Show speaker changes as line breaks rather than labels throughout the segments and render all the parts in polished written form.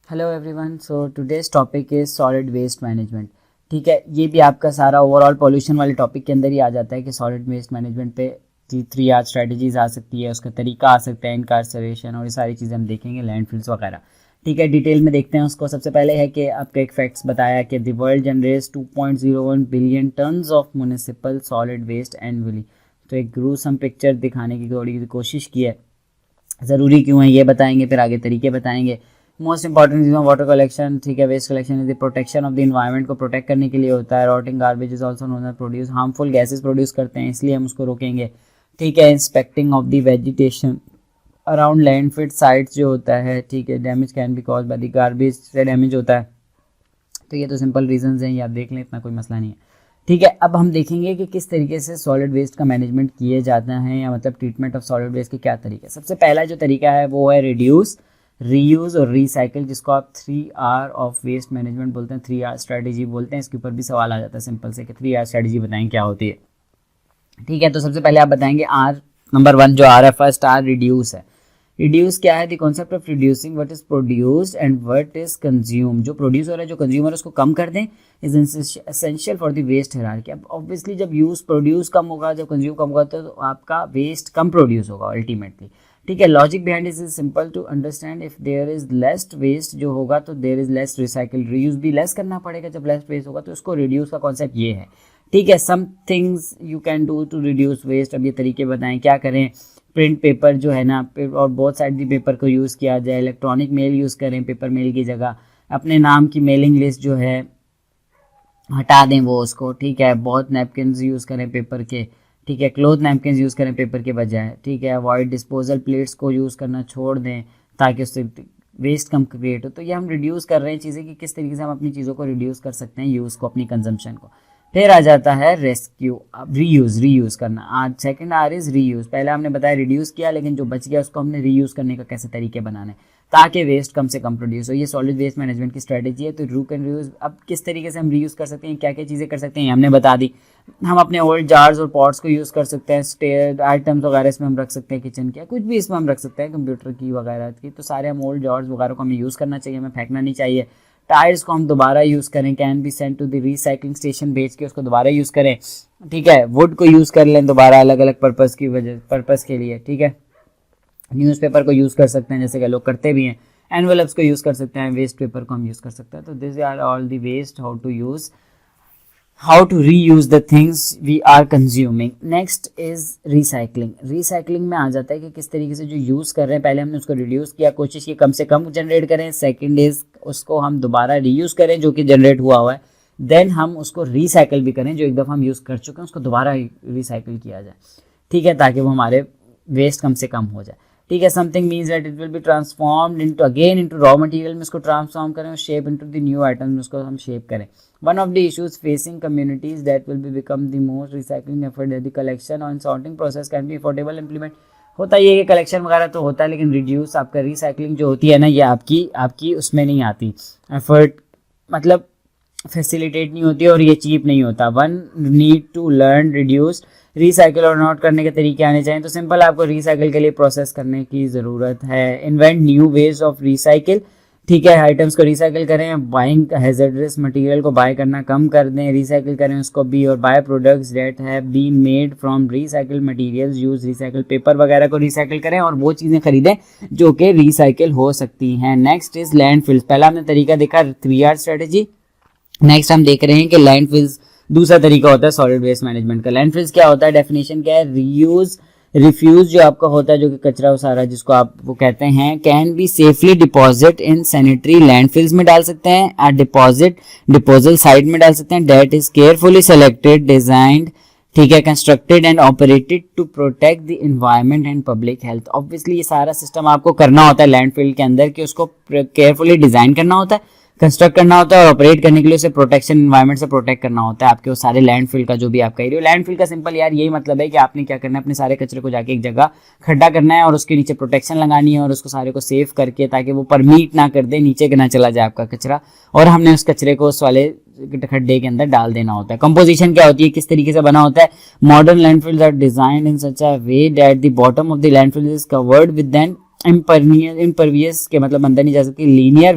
Hello everyone, so today's topic is solid waste management. ठीक है, ये भी आपका सारा ओवरऑल पॉल्यूशन वाले टॉपिक के अंदर ही आ जाता है कि सॉलिड वेस्ट मैनेजमेंट पे 3 R स्ट्रेटजीज आ सकती है, उसका तरीका आ सकता है, इनकार्सरेशन और ये सारी चीज़ें हम देखेंगे, लैंडफिल्स वगैरह। ठीक है, डिटेल में देखते हैं उसको। सबसे पहले है कि आपको एक फैक्ट्स बताया कि the world generates 2.01 billion tons of municipal solid waste annually. तो एक ग्रूसम पिक्चर दिखाने की थोड़ी कोशिश की है। ज़रूरी क्यों है ये बताएंगे, फिर आगे तरीके बताएंगे। मोस्ट इंपॉर्टेंट चीज़ वाटर कलेक्शन। ठीक है, waste collection is the protection of the environment को प्रोटेक्ट करने के लिए होता है। Rotting garbage is also known as produce harmful gases produce करते हैं, इसलिए हम उसको रोकेंगे। ठीक है, inspecting of the vegetation around landfill sites जो होता है। ठीक है, damage can be cause by the garbage से डैमेज होता है। तो ये तो सिंपल रीजंस हैं, ये आप देख लें, इतना कोई मसला नहीं है। ठीक है, अब हम देखेंगे कि किस तरीके से सॉलिड वेस्ट का मैनेजमेंट किए जाता है, या मतलब ट्रीटमेंट ऑफ सॉलिड वेस्ट के क्या तरीके। सबसे पहला जो तरीका है वो है रिड्यूस, रीयूज़ और रिसाइकिल, जिसको आप 3R ऑफ वेस्ट मैनेजमेंट बोलते हैं, 3R स्ट्रेटजी बोलते हैं। इसके ऊपर भी सवाल आ जाता है सिंपल से कि 3R स्ट्रेटजी बताएं क्या होती है। ठीक है, तो सबसे पहले आप बताएंगे आर नंबर 1 जो आर है, फर्स्ट आर रिड्यूस है। रिड्यूस क्या है? The concept of reducing what is produced and what is consume. जो प्रोड्यूस हो रहा है, जो कंज्यूमर है, उसको कम कर दें, is essential for the waste hierarchy. अब ऑब्वियसली जब यूज प्रोड्यूस कम होगा, जब कंज्यूम कम होगा, तो आपका वेस्ट कम प्रोड्यूस होगा अल्टीमेटली। ठीक है, logic behind is simple to understand. If there is less waste जो होगा तो there is less recycle, reuse भी लेस करना पड़ेगा जब लेस वेस्ट होगा, तो इसको रिड्यूस का कॉन्सेप्ट ये है। ठीक है, some things you can do to reduce waste. अब ये तरीके बताएं क्या करें। प्रिंट पेपर जो है ना, और बहुत साइड दी पेपर को यूज़ किया जाए। इलेक्ट्रॉनिक मेल यूज़ करें पेपर मेल की जगह। अपने नाम की मेलिंग लिस्ट जो है हटा दें वो उसको। ठीक है, बहुत नैपकिन्स यूज़ करें पेपर के। ठीक है, क्लोथ नैपकिन्स यूज़ करें पेपर के बजाय। ठीक है, अवॉइड डिस्पोजल प्लेट्स को यूज़ करना छोड़ दें ताकि उससे वेस्ट कम क्रिएट हो। तो ये हम रिड्यूस कर रहे हैं चीज़ें कि किस तरीके से हम अपनी चीज़ों को रिड्यूस कर सकते हैं, यूज़ को, अपनी कंजम्पशन को। फिर आ जाता है रेस्क्यू, रीयूज़ करना। आज सेकंड आर इज़ रीयूज़। पहले हमने बताया रिड्यूस किया, लेकिन जो बच गया उसको हमने रीयूज़ करने का कैसे तरीके बनाने ताकि वेस्ट कम से कम प्रोड्यूस हो। ये सॉलिड वेस्ट मैनेजमेंट की स्ट्रेटजी है। तो रू कैन रीयूज़, अब किस तरीके से हम रीयूज़ कर सकते हैं, क्या क्या चीज़ें कर सकते हैं, हमने बता दी। हम अपने ओल्ड जार्स और पॉट्स को यूज़ कर सकते हैं, स्टेयर आइटम्स वगैरह इसमें हम रख सकते हैं, किचन के कुछ भी इसमें हम रख सकते हैं, कंप्यूटर की वगैरह की। तो सारे हम ओल्ड जार्स वगैरह को हमें यूज़ करना चाहिए, हमें फेंकना नहीं चाहिए। टायर्स को हम दोबारा यूज़ करें, can be send to the recycling station, भेज के उसको दोबारा यूज़ करें। ठीक है, वुड को यूज़ कर लें दोबारा अलग अलग पर्पस के लिए। ठीक है, न्यूज़पेपर को यूज़ कर सकते हैं जैसे कि लोग करते भी हैं। एनवेलप्स को यूज़ कर सकते हैं, वेस्ट पेपर को हम यूज़ कर सकते हैं। तो this are all the waste, how to reuse the things we are consuming. Next is recycling. Recycling में आ जाता है कि किस तरीके से जो यूज़ कर रहे हैं, पहले हमने उसको रिड्यूस किया, कोशिश की कम से कम जनरेट करें। सेकंड इज उसको हम दोबारा रीयूज़ करें जो कि जनरेट हुआ है। देन हम उसको रिसाइकिल भी करें, जो एक दफ़ा हम यूज़ कर चुके हैं उसको दोबारा रिसाइकिल किया जाए। ठीक है, ताकि वो हमारे वेस्ट कम से कम हो जाए। ठीक है, something means that it will be transformed into raw material में उसको ट्रांसफॉर्म करें और shape into the new item में उसको हम शेप करें। One of the issues facing communities that will be become the most recycling effort the collection और sorting process can be affordable implement. होता ये कि कलेक्शन वगैरह तो होता है, लेकिन रिड्यूस आपका रिसाइकलिंग जो होती है ना, ये आपकी उसमें नहीं आती, एफर्ट मतलब फैसिलिटेट नहीं होती और ये चीप नहीं होता। One need to learn reduce, recycle और नोट करने के तरीके आने चाहिए। तो सिंपल आपको रिसाइकिल के लिए प्रोसेस करने की ज़रूरत है। Invent new ways of recycle. ठीक है, आइटम्स को रिसाइकिल करें, बाइंग हैजर्डस मटेरियल को बाय करना कम कर दें, रिसाइकिल करें उसको भी, और buy products that have been made from recycle materials, use recycle paper वगैरह को रिसाइकिल करें और वो चीज़ें खरीदें जो कि रिसाइकिल हो सकती हैं। Next is landfills. पहला हमने तरीका देखा 3R स्ट्रेटजी। नेक्स्ट हम देख रहे हैं कि लैंडफिल्स दूसरा तरीका होता है सॉलिड वेस्ट मैनेजमेंट का। लैंडफिल्स क्या होता है, डेफिनेशन क्या है? रीयूज रिफ्यूज जो आपका होता है, जो कि कचरा उसारा जिसको आप वो कहते हैं, can be safely deposit in sanitary landfills में डाल सकते हैं, डिपोजल साइट में डाल सकते हैं, that is carefully selected, designed, ठीक है, constructed and operated to protect the environment and public health. Obviously ये सारा सिस्टम आपको करना होता है लैंडफिल के अंदर कि उसको केयरफुली डिजाइन करना होता है, कंस्ट्रक्ट करना होता है और ऑपरेट करने के लिए उसे प्रोटेक्शन एनवायरनमेंट से प्रोटेक्ट करना होता है आपके वो सारे लैंडफिल का जो भी आपका एरिया। लैंडफिल का सिंपल यार यही मतलब है कि आपने क्या करना है, अपने सारे कचरे को जाके एक जगह खड्डा करना है और उसके नीचे प्रोटेक्शन लगानी है और उसको सारे को सेव करके ताकि वो परमीट ना कर दे, नीचे ना चला जाए आपका कचरा, और हमने उस कचरे को उस वाले खड्डे के अंदर डाल देना होता है। कंपोजिशन क्या होती है, किस तरीके से बना होता है? Modern landfills are designed in such a way that the bottom of the landfill is covered with an impervious के मतलब अंदर नहीं जा सकती, linear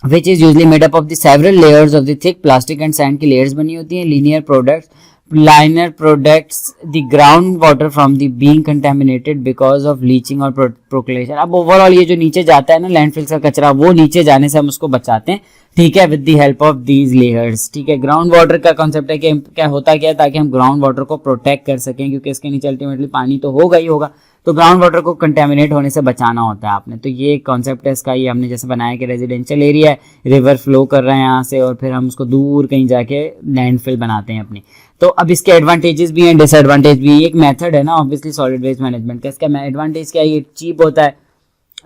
which is usually made up of the several layers of the thick plastic and sand की layers बनी होती हैं. Liner products the groundwater from the being contaminated because of leaching और percolation. अब ओवरऑल ये जो नीचे जाता है ना लैंडफिल का कचरा, वो नीचे जाने से हम उसको बचाते हैं, ठीक है, with the help of these layers. ठीक है, ग्राउंड वाटर का कॉन्सेप्ट है कि क्या होता क्या है, ताकि हम ग्राउंड वाटर को प्रोटेक्ट कर सकें, क्योंकि इसके नीचे अल्टीमेटली पानी तो होगा ही होगा, तो ग्राउंड वाटर को कंटेमिनेट होने से बचाना होता है आपने. तो ये कॉन्सेप्ट है इसका. ये हमने जैसे बनाया कि रेजिडेंशियल एरिया है, रिवर फ्लो कर रहे हैं यहाँ से और फिर हम उसको दूर कहीं जाके लैंडफिल बनाते हैं अपनी. तो अब इसके एडवांटेजेस भी हैं, डिसएडवांटेज भी है. एक मेथड है ना ऑब्वियसली सॉलिड वेस्ट मैनेजमेंट का. इसका एडवांटेज क्या है, ये चीप होता है,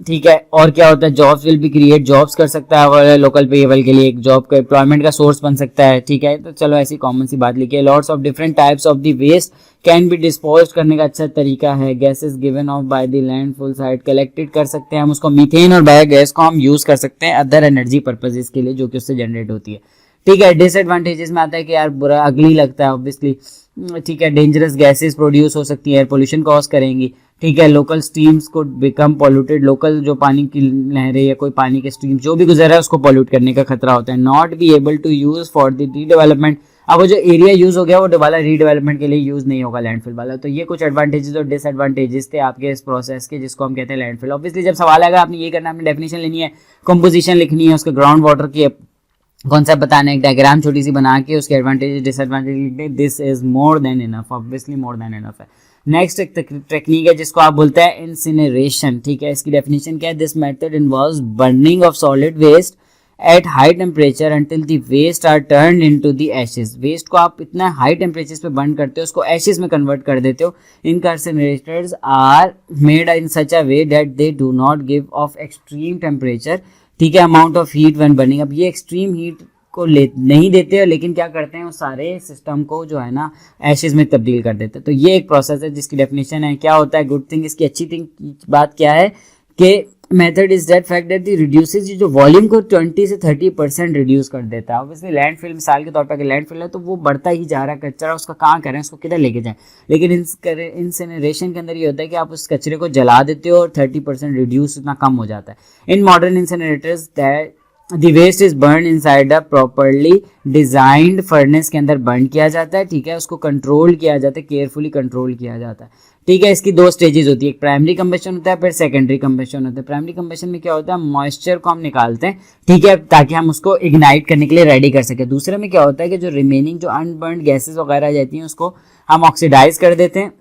ठीक है, और क्या होता है, jobs will be create, jobs कर सकता है और लोकल पीपल के लिए एक जॉब का एम्प्लॉयमेंट का सोर्स बन सकता है. ठीक है, तो चलो ऐसी कॉमन सी बात लिखी है. Lots of different types of the waste can be dispose करने का अच्छा तरीका है. Gases given off by the landfill site collected कर सकते हैं हम उसको, मीथेन और बायोगैस को हम यूज कर सकते हैं अदर एनर्जी पर्पजेस के लिए जो कि उससे जनरेट होती है. ठीक है, डिसएडवांटेजेस में आता है कि यार बुरा अगली लगता है ऑब्वियसली. ठीक है, डेंजरस गैसेस प्रोड्यूस हो सकती है, एयर पोल्यूशन कॉज करेंगी. ठीक है, लोकल स्ट्रीम्स को बिकम पॉल्यूटेड, लोकल जो पानी की लहरें या कोई पानी के स्ट्रीम जो भी गुजर रहा है उसको पॉल्यूट करने का खतरा होता है. Not be able to use for the redevelopment. अब वो जो एरिया यूज हो गया वो दोबारा रीडेवलपमेंट के लिए यूज नहीं होगा लैंडफिल वाला. तो ये कुछ एडवांटेजेस और डिसएडवांटेजेस थे आपके इस प्रोसेस के, जिसको हम कहते हैं लैंडफिल. ऑब्वियसली जब सवाल आएगा आपने ये करना, आपने डेफिनेशन लेनी है, कंपोजिशन लिखनी है, उसके ग्राउंड वाटर की कॉन्सेप्ट बताना है, एक डायग्राम छोटी सी बना के उसके एडवांटेज डिसएडवांटेज लिखने. This is more than enough, obviously more than enough है. नेक्स्ट एक टेक्निक है जिसको आप बोलते हैं इंसिनरेशन. ठीक है, इसकी डेफिनेशन क्या है, this method involves burning of solid waste at high temperature until the waste are turn into the ashes. Waste को आप इतना हाई टेम्परेचर पे बर्न करते हो, उसको एशेस में कन्वर्ट कर देते हो. Incinerators are made in such a way that they do not give off extreme temperature. ठीक है, amount of heat when burning. अब ये एक्सट्रीम हीट को नहीं देते हैं, लेकिन क्या करते हैं वो सारे सिस्टम को जो है ना एशेज में तब्दील कर देते हैं. तो ये एक प्रोसेस है जिसकी डेफिनेशन है. क्या होता है गुड थिंग, इसकी अच्छी थिंग बात क्या है कि method is that fact that the reduces जो वॉल्यूम को 20 से 30% रिड्यूस कर देता है. ऑब्वियसली लैंडफिल मिसाल के तौर पर लैंडफिल है तो वो बढ़ता ही जा रहा है कचरा, उसका कहाँ करें, उसको किधर लेके जाएं. लेकिन इंसिनरेशन के अंदर ये होता है कि आप उस कचरे को जला देते हो और 30% रिड्यूस इतना कम हो जाता है. In modern incinerators that The waste is burned inside a properly designed furnace के अंदर बर्न किया जाता है. ठीक है, उसको कंट्रोल किया जाता है, केयरफुली कंट्रोल किया जाता है. ठीक है, इसकी दो स्टेजेस होती है, एक प्राइमरी कंबशन होता है, फिर सेकेंडरी कंबशन होता है. प्राइमरी कंबशन में क्या होता है, मॉइस्चर को हम निकालते हैं, ठीक है, ताकि हम उसको इग्नाइट करने के लिए रेडी कर सके. दूसरे में क्या होता है कि जो रिमेनिंग जो अनबर्न गैसेस वगैरह जाती हैं उसको हम ऑक्सीडाइज कर देते हैं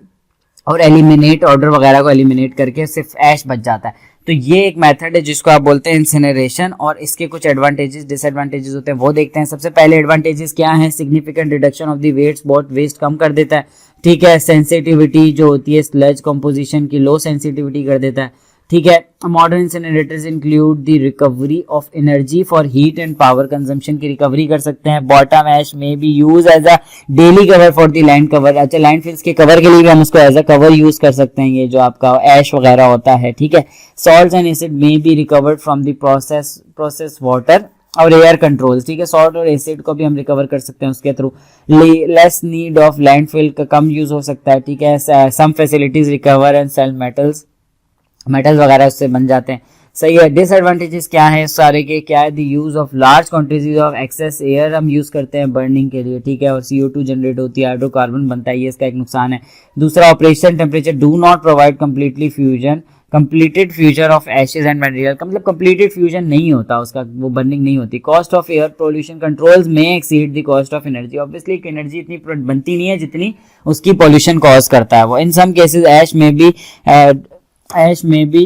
और एलिमिनेट ऑर्डर वगैरह को एलिमिनेट करके सिर्फ ऐश बच जाता है. तो ये एक मेथड है जिसको आप बोलते हैं इंसिनरेशन. और इसके कुछ एडवांटेजेस डिसएडवांटेजेस होते हैं वो देखते हैं. सबसे पहले एडवांटेजेस क्या है, significant reduction of the waste, बहुत वेस्ट कम कर देता है. ठीक है, सेंसिटिविटी जो होती है स्लज कंपोजिशन की लो सेंसिटिविटी कर देता है. ठीक है, modern incinerators include the recovery of energy for heat and power consumption की रिकवरी कर सकते हैं. बॉटम ऐश में be use as a daily cover for the land cover. अच्छा, लैंडफिल्स के कवर के लिए भी हम उसको एज अ कवर यूज कर सकते हैं, ये जो आपका ऐश वगैरह होता है. ठीक है, सॉल्ट्स एंड एसिड में be recovered from the process water और एयर कंट्रोल्स. ठीक है, सॉल्ट और एसिड को भी हम रिकवर कर सकते हैं उसके through. Less need of landfill का कम यूज हो सकता है. ठीक है, some facilities recover and sell metals वगैरह उससे बन जाते हैं. सही है. डिसएडवांटेजेस क्या है सारे के, क्या है, the use of large quantities of excess air हम यूज करते हैं बर्निंग के लिए. ठीक है, और CO2 जनरेट होती है, हाइड्रोकार्बन बनता है, ये इसका एक नुकसान है. दूसरा, operation temperature do not provide completed fusion of Ashes and material का मतलब कंप्लीटेड फ्यूजन नहीं होता उसका, वो बर्निंग नहीं होती. Cost of air pollution controls में exceed the cost of energy. Obviously energy इतनी बनती नहीं है जितनी उसकी पोल्यूशन कॉज करता है वो. इन सम केसेस ऐश में भी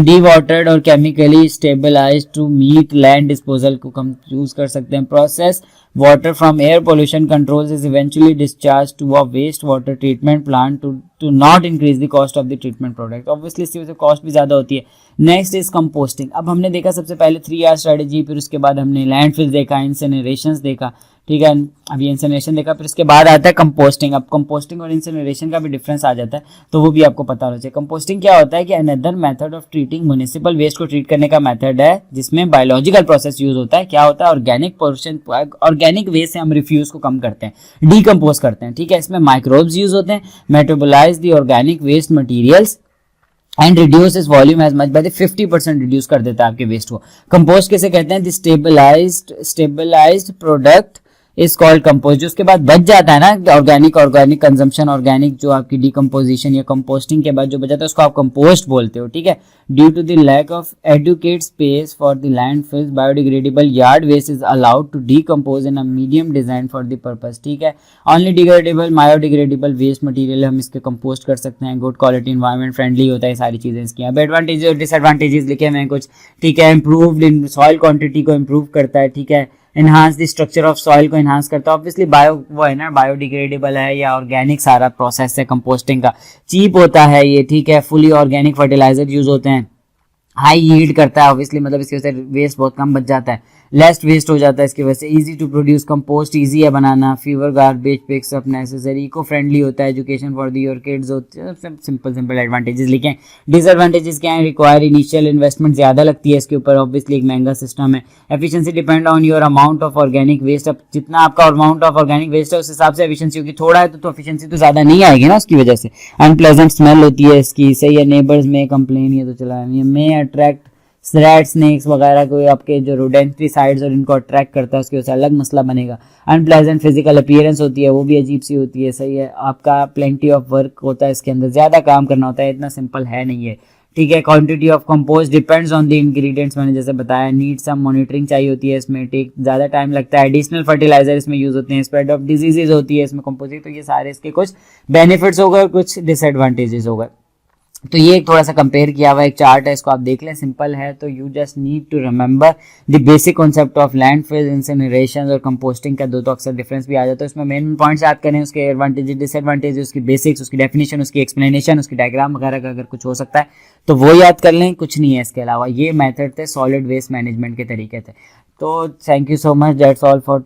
dewatered और chemically stabilized to meet land disposal को हम यूज कर सकते हैं. Process water from air pollution controls is eventually discharged to a waste water treatment plant to not increase the cost of the treatment product. obviously इसकी वजह से cost भी ज़्यादा होती है. Next is composting. अब हमने देखा सबसे पहले 3R स्ट्रेटेजी, फिर उसके बाद हमने लैंडफिल देखा, इंसिनरेशंस देखा. ठीक है, अभी इंसिनरेशन देखा, फिर उसके बाद आता है कंपोस्टिंग. अब कंपोस्टिंग और इंसिनरेशन का भी डिफरेंस आ जाता है तो वो भी आपको पता होना चाहिए. कंपोस्टिंग क्या होता है कि another method of treating municipal waste को ट्रीट करने का मेथड है जिसमें बायोलॉजिकल प्रोसेस यूज होता है. क्या होता है, ऑर्गेनिक वेस्ट से हम रिफ्यूज को कम करते हैं, डीकम्पोज करते हैं. ठीक है, इसमें माइक्रोब्स यूज होते हैं, metabolize the organic waste materials and reduce its volume as much by 50% reduce कर देता है आपके वेस्ट को। कंपोस्ट किसे कहते हैं? Stabilized product is called compost. जो उसके बाद बच जाता है ना ऑर्गेनिक कंजम्पशन, ऑर्गेनिक जो आपकी डिकम्पोजिशन या कंपोस्टिंग के बाद जो बचाता है उसको आप कंपोस्ट बोलते हो, ठीक है। Due to the lack of educate space for the landfills, biodegradable yard waste is allowed to decompose in a medium design for the purpose, ठीक है। Only degradable biodegradable waste material हम इसके कंपोस्ट कर सकते हैं। गुड क्वालिटी, एनवायरमेंट फ्रेंडली होता है, सारी चीजें इसकी। अब एडवांटेजेस और डिसएडवांटेजेस लिखे हुए हैं कुछ, ठीक है। इंप्रूव्ड इन सॉइल क्वांटिटी को इंप्रूव करता है, ठीक है। Enhance the structure of soil को एनहांस करता है। ऑब्वियसली बायो वो है ना, बायोडिग्रेडेबल है या ऑर्गेनिक सारा प्रोसेस है कंपोस्टिंग का। चीप होता है ये, ठीक है। फुली ऑर्गेनिक फर्टिलाइजर यूज होते हैं। हाई यील्ड करता है ऑब्वियसली, मतलब इसकी वजह से वेस्ट बहुत कम बच जाता है, लेस वेस्ट हो जाता है इसकी वजह से। Easy to produce compost, easy है बनाना। Fewer garbage picks up necessary, eco friendly होता है। Education for the your kids होते हैं। सिंपल एडवांटेजेस लिखे। डिसएडवांटेजेस क्या है? रिक्वायर इनिशियल इन्वेस्टमेंट ज्यादा लगती है इसके ऊपर, ऑब्वियसली एक महंगा सिस्टम है। Efficiency depend on your amount of organic waste. अब जितना आपका अमाउंट ऑफ ऑर्गेनिक वेस्ट है उस हिसाब से एफिशिएंसी होगी। थोड़ा है तो एफिशिएंसी तो ज्यादा नहीं आएगी ना उसकी वजह से। अनप्लेजेंट स्मेल होती है इसकी, सही है। नेबर्स में कंप्लेन, ये तो चला में अट्रैक्ट रैट, स्नेक्स वगैरह को, आपके जो रोडेंट्री साइड्स और इनको अट्रैक्ट करता है उसकी वजह से अलग मसला बनेगा। अनप्लेजेंट फिजिकल अपीयरेंस होती है, वो भी अजीब सी होती है, सही है। आपका प्लेंटी ऑफ वर्क होता है इसके अंदर, ज्यादा काम करना होता है, इतना सिंपल है नहीं है, ठीक है। Quantity of compost depends on the ingredients, मैंने जैसे बताया। नीड सम मॉनिटरिंग चाहिए होती है इसमें, ठीक, ज्यादा टाइम लगता है। एडिशनल फर्टिलाइजर इसमें यूज होते हैं। स्प्रेड ऑफ डिजीजेज होती है इसमें कंपोजिंग। तो ये सारे इसके कुछ बेनिफिट्स हो गए, कुछ डिसएडवांटेजेस हो गए। तो ये एक थोड़ा सा कंपेयर किया हुआ एक चार्ट है, इसको आप देख लें, सिंपल है। तो you just need to remember the basic concept of landfill, incineration और कंपोस्टिंग का। दो तो अक्सर डिफरेंस भी आ जाता है उसमें। मेन पॉइंट्स याद करें, उसके एडवांटेजेस, डिसएडवांटेजेस, उसकी बेसिक्स, उसकी डेफिनेशन, उसकी एक्सप्लेनेशन, उसकी डायग्राम वगैरह का अगर कुछ हो सकता है तो वो याद कर लें, कुछ नहीं है इसके अलावा। ये मेथड थे, सॉलिड वेस्ट मैनेजमेंट के तरीके थे। तो thank you so much, that's all for